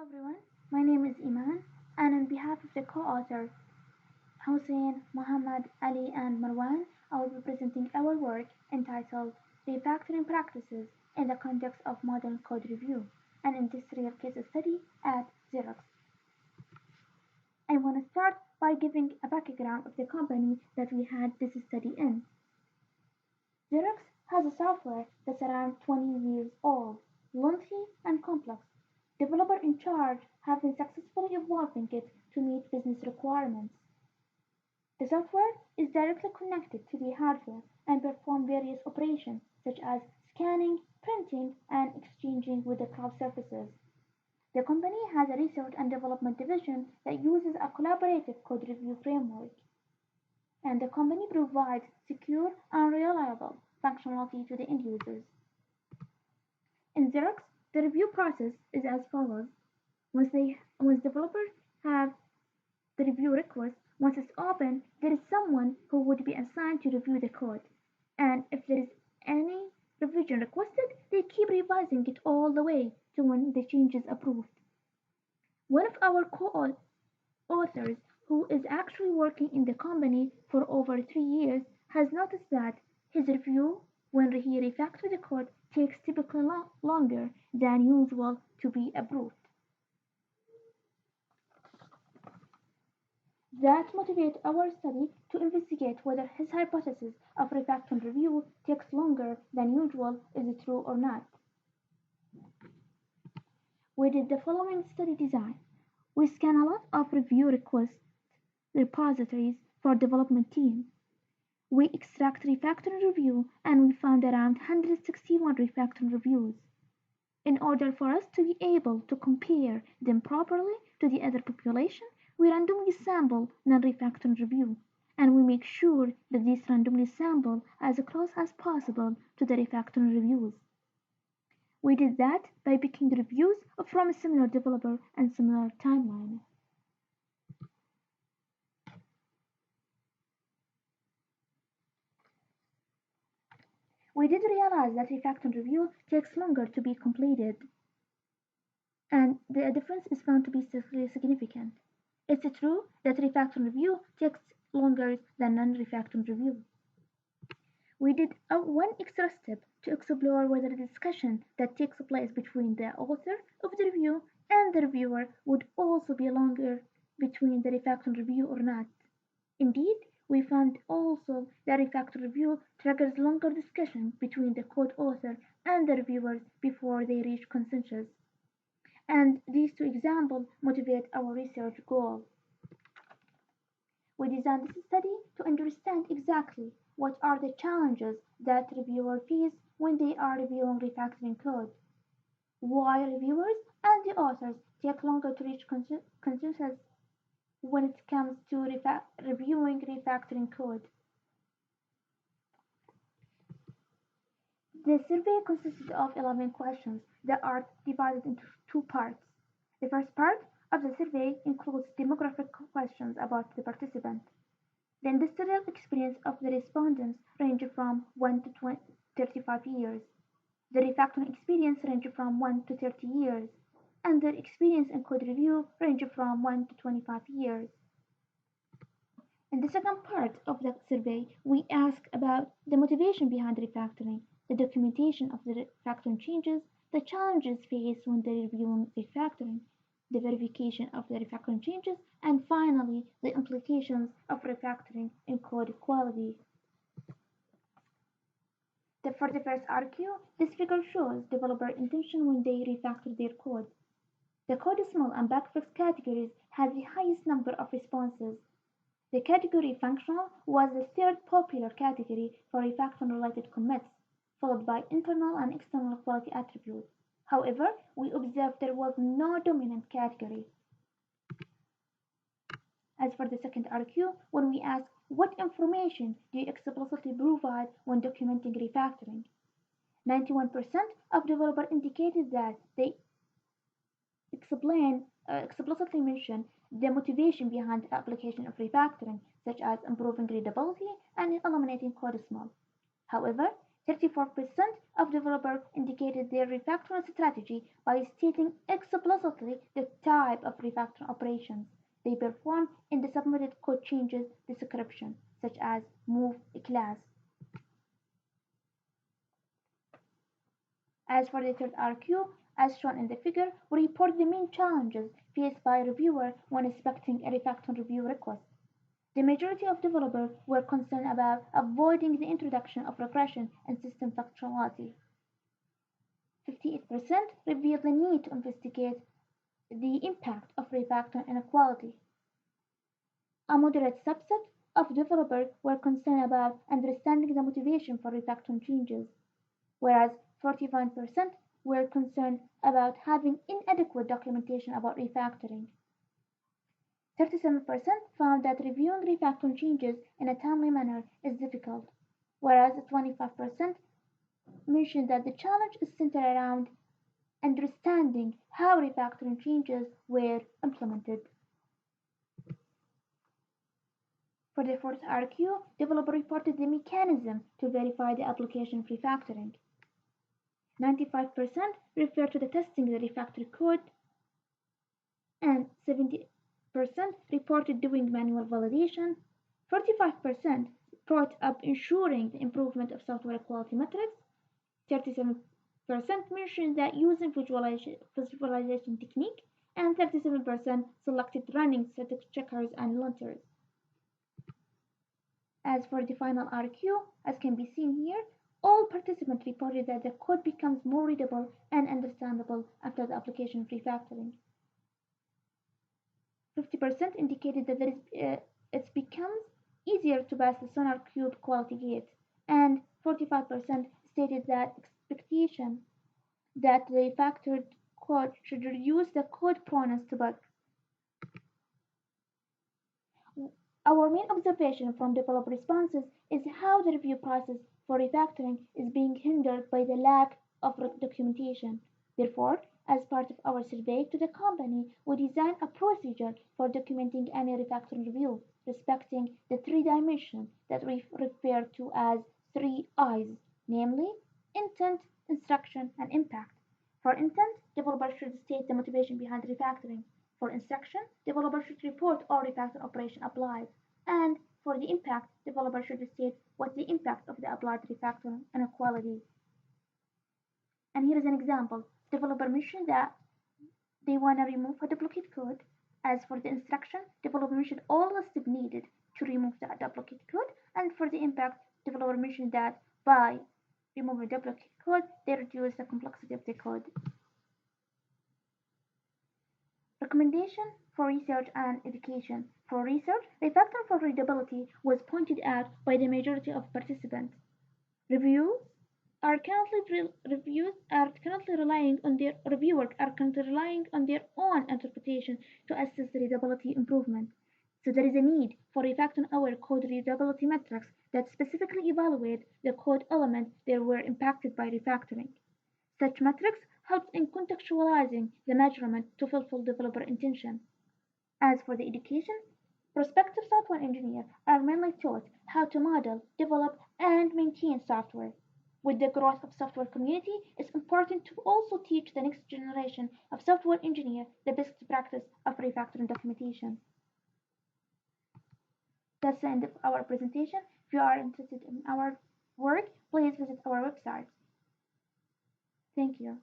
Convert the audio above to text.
everyone, my name is Iman, and on behalf of the co-authors Hussein, Muhammad, Ali, and Marwan, I will be presenting our work entitled Refactoring Practices in the Context of Modern Code Review, an industrial case study at Xerox. I want to start by giving a background of the company that we had this study in. Xerox has a software that's around 20 years old, lengthy and complex. Developers in charge have been successfully evolving it to meet business requirements. The software is directly connected to the hardware and performs various operations such as scanning, printing, and exchanging with the cloud services. The company has a research and development division that uses a collaborative code review framework, and the company provides secure and reliable functionality to the end users. In Xerox, the review process is as follows. Once developers have the review request, once it's open, there is someone who would be assigned to review the code. And if there is any revision requested, they keep revising it all the way to when the change is approved. One of our co-authors, who is actually working in the company for over 3 years, has noticed that his review, when he refactors the code, takes typically longer than usual to be approved. That motivated our study to investigate whether his hypothesis of refactoring review takes longer than usual is true or not. We did the following study design. We scan a lot of review request repositories for development teams. We extract refactoring review and we found around 161 refactoring reviews. In order for us to be able to compare them properly to the other population, we randomly sample non-refactoring review, and we make sure that these randomly sample as close as possible to the refactoring reviews. We did that by picking reviews from a similar developer and similar timeline. We did realize that refactoring review takes longer to be completed, and the difference is found to be significant. It's true that refactoring review takes longer than non-refactoring review. We did one extra step to explore whether the discussion that takes place between the author of the review and the reviewer would also be longer between the refactoring review or not. Indeed, we found also that refactoring review triggers longer discussion between the code author and the reviewers before they reach consensus. And these two examples motivate our research goal. We designed this study to understand exactly what are the challenges that reviewers face when they are reviewing refactoring code, why reviewers and the authors take longer to reach consensus when it comes to reviewing refactoring code. The survey consisted of 11 questions that are divided into two parts. The first part of the survey includes demographic questions about the participant. The industrial experience of the respondents ranged from 1 to 35 years. The refactoring experience ranged from 1 to 30 years, and their experience in code review ranged from 1 to 25 years. In the second part of the survey, we ask about the motivation behind refactoring, the documentation of the refactoring changes, the challenges faced when reviewing refactoring, the verification of the refactoring changes, and finally, the implications of refactoring in code quality. For the first RQ, this figure shows developer intention when they refactor their code. The code small and backfix categories had the highest number of responses. The category functional was the third popular category for refactoring related commits, followed by internal and external quality attributes. However, we observed there was no dominant category. As for the second RQ, when we ask what information do you explicitly provide when documenting refactoring, 91% of developers indicated that they explicitly mention the motivation behind the application of refactoring, such as improving readability and eliminating code small. However, 34% of developers indicated their refactoring strategy by stating explicitly the type of refactoring operations they perform in the submitted code changes description, such as move a class. As for the third RQ, as shown in the figure, we report the main challenges faced by a reviewer when inspecting a refactoring review request. The majority of developers were concerned about avoiding the introduction of regression and system functionality. 58% revealed the need to investigate the impact of refactoring inequality. A moderate subset of developers were concerned about understanding the motivation for refactoring changes, whereas 41% were concerned about having inadequate documentation about refactoring. 37% found that reviewing refactoring changes in a timely manner is difficult, whereas 25% mentioned that the challenge is centered around understanding how refactoring changes were implemented. For the fourth RQ, developer reported the mechanism to verify the application of refactoring. 95% referred to the testing the refactored code, and 70% reported doing manual validation. 45% brought up ensuring the improvement of software quality metrics. 37% mentioned that using visualization technique, and 37% selected running static checkers and linters. As for the final RQ, as can be seen here, all participants reported that the code becomes more readable and understandable after the application of refactoring. 50% indicated that it becomes easier to pass the Sonar Cube quality gate, and 45% stated that expectation that the refactored code should reduce the code proneness to bug. Our main observation from developer responses is how the review process for refactoring is being hindered by the lack of documentation. Therefore, as part of our survey to the company, we designed a procedure for documenting any refactoring review, respecting the three dimensions that we refer to as three I's, namely intent, instruction, and impact. For intent, developers should state the motivation behind refactoring. For instruction, developers should report all refactoring operation applied. And for the impact, developers should state what the impact of the applied refactoring inequality. And here is an example. Developer mentioned that they want to remove a duplicate code. As for the instruction, developer mentioned all the steps needed to remove the duplicate code. And for the impact, developer mentioned that by removing duplicate code, they reduce the complexity of the code. Recommendation for research and education. For research, refactoring for readability was pointed out by the majority of participants. Reviewers are currently relying on their own interpretation to assess the readability improvement. So there is a need for refactoring our code readability metrics that specifically evaluate the code elements that were impacted by refactoring. Such metrics help in contextualizing the measurement to fulfill developer intention. As for the education, prospective software engineers are mainly taught how to model, develop, and maintain software. With the growth of software community, it's important to also teach the next generation of software engineers the best practice of refactoring documentation. That's the end of our presentation. If you are interested in our work, please visit our website. Thank you.